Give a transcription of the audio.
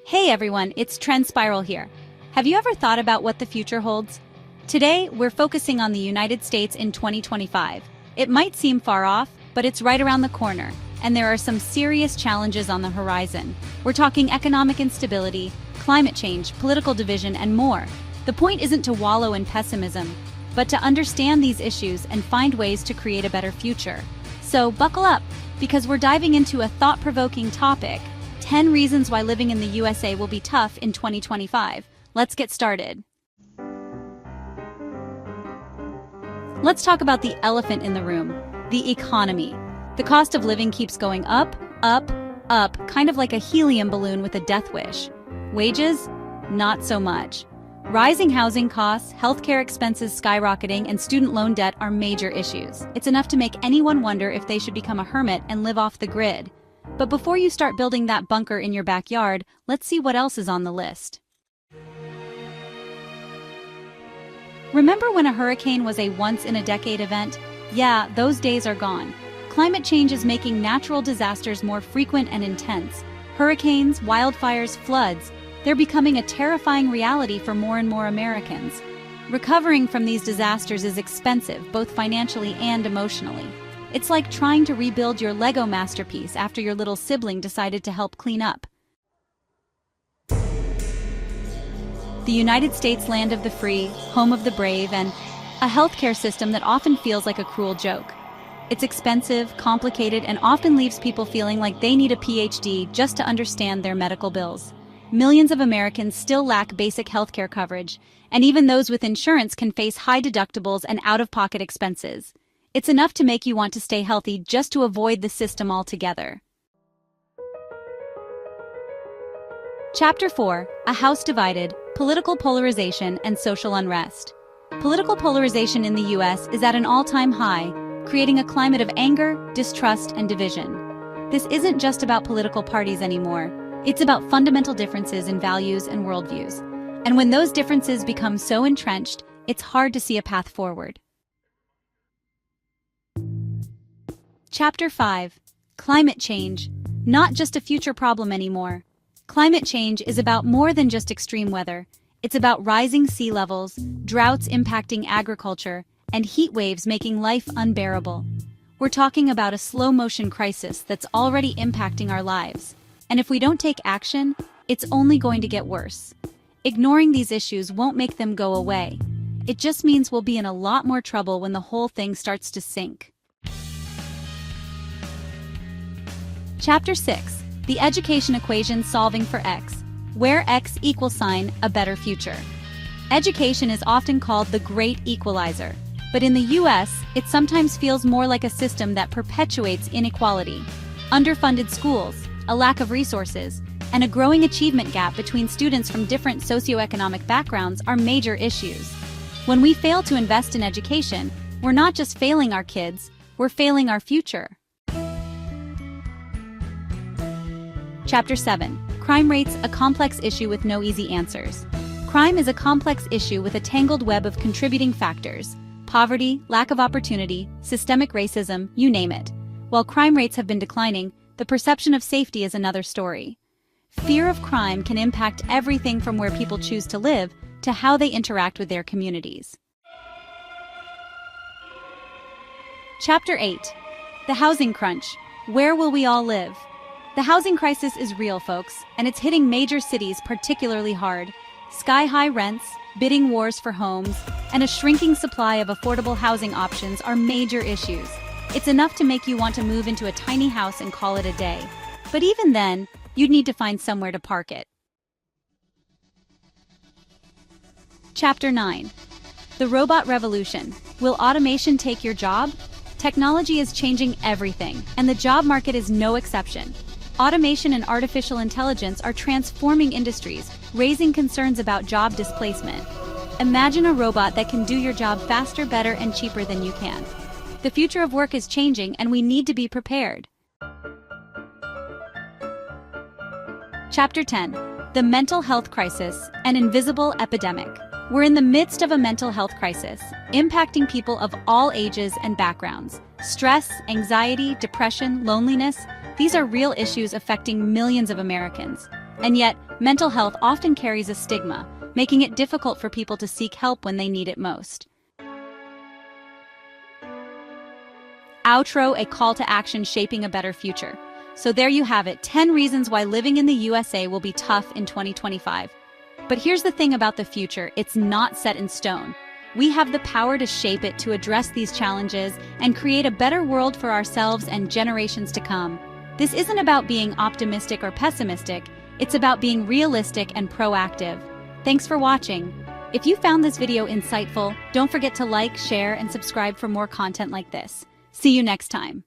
Hey everyone, it's Trend Spiral here. Have you ever thought about what the future holds? Today, we're focusing on the United States in 2025. It might seem far off, but it's right around the corner, and there are some serious challenges on the horizon. We're talking economic instability, climate change, political division, and more. The point isn't to wallow in pessimism, but to understand these issues and find ways to create a better future. So buckle up, because we're diving into a thought-provoking topic: 10 reasons why living in the USA will be tough in 2025. Let's get started. Let's talk about the elephant in the room, the economy. The cost of living keeps going up, up, up, kind of like a helium balloon with a death wish. Wages? Not so much. Rising housing costs, healthcare expenses skyrocketing, and student loan debt are major issues. It's enough to make anyone wonder if they should become a hermit and live off the grid. But before you start building that bunker in your backyard, let's see what else is on the list. Remember when a hurricane was a once-in-a-decade event? Yeah, those days are gone. Climate change is making natural disasters more frequent and intense. Hurricanes, wildfires, floods, they're becoming a terrifying reality for more and more Americans. Recovering from these disasters is expensive, both financially and emotionally. It's like trying to rebuild your Lego masterpiece after your little sibling decided to help clean up. The United States, land of the free, home of the brave, and a healthcare system that often feels like a cruel joke. It's expensive, complicated, and often leaves people feeling like they need a PhD just to understand their medical bills. Millions of Americans still lack basic healthcare coverage, and even those with insurance can face high deductibles and out-of-pocket expenses. It's enough to make you want to stay healthy just to avoid the system altogether. Chapter 4: A House Divided, Political Polarization and Social Unrest. Political polarization in the U.S. is at an all-time high, creating a climate of anger, distrust, and division. This isn't just about political parties anymore. It's about fundamental differences in values and worldviews. And when those differences become so entrenched, it's hard to see a path forward. Chapter 5: Climate Change. Not just a future problem anymore. Climate change is about more than just extreme weather. It's about rising sea levels, droughts impacting agriculture, and heat waves making life unbearable. We're talking about a slow-motion crisis that's already impacting our lives. And if we don't take action, it's only going to get worse. Ignoring these issues won't make them go away. It just means we'll be in a lot more trouble when the whole thing starts to sink. Chapter 6: The Education Equation Solving for X, where X equals a better future. Education is often called the great equalizer, but in the US, it sometimes feels more like a system that perpetuates inequality. Underfunded schools, a lack of resources, and a growing achievement gap between students from different socioeconomic backgrounds are major issues. When we fail to invest in education, we're not just failing our kids, we're failing our future. Chapter 7: Crime Rates, a complex issue with no easy answers. Crime is a complex issue with a tangled web of contributing factors: poverty, lack of opportunity, systemic racism, you name it. While crime rates have been declining, the perception of safety is another story. Fear of crime can impact everything from where people choose to live to how they interact with their communities. Chapter 8: The Housing Crunch. Where will we all live? The housing crisis is real, folks, and it's hitting major cities particularly hard. Sky-high rents, bidding wars for homes, and a shrinking supply of affordable housing options are major issues. It's enough to make you want to move into a tiny house and call it a day. But even then, you'd need to find somewhere to park it. Chapter 9: The Robot Revolution. Will automation take your job? Technology is changing everything, and the job market is no exception. Automation and artificial intelligence are transforming industries, raising concerns about job displacement. Imagine a robot that can do your job faster, better, and cheaper than you can. The future of work is changing, and we need to be prepared. Chapter 10: The Mental Health Crisis, an Invisible Epidemic. We're in the midst of a mental health crisis, impacting people of all ages and backgrounds. Stress, anxiety, depression, loneliness, these are real issues affecting millions of Americans. And yet, mental health often carries a stigma, making it difficult for people to seek help when they need it most. Outro, a call to action shaping a better future. So there you have it, 10 reasons why living in the USA will be tough in 2025. But here's the thing about the future, it's not set in stone. We have the power to shape it, to address these challenges, and create a better world for ourselves and generations to come. This isn't about being optimistic or pessimistic, it's about being realistic and proactive. Thanks for watching. If you found this video insightful, don't forget to like, share, and subscribe for more content like this. See you next time.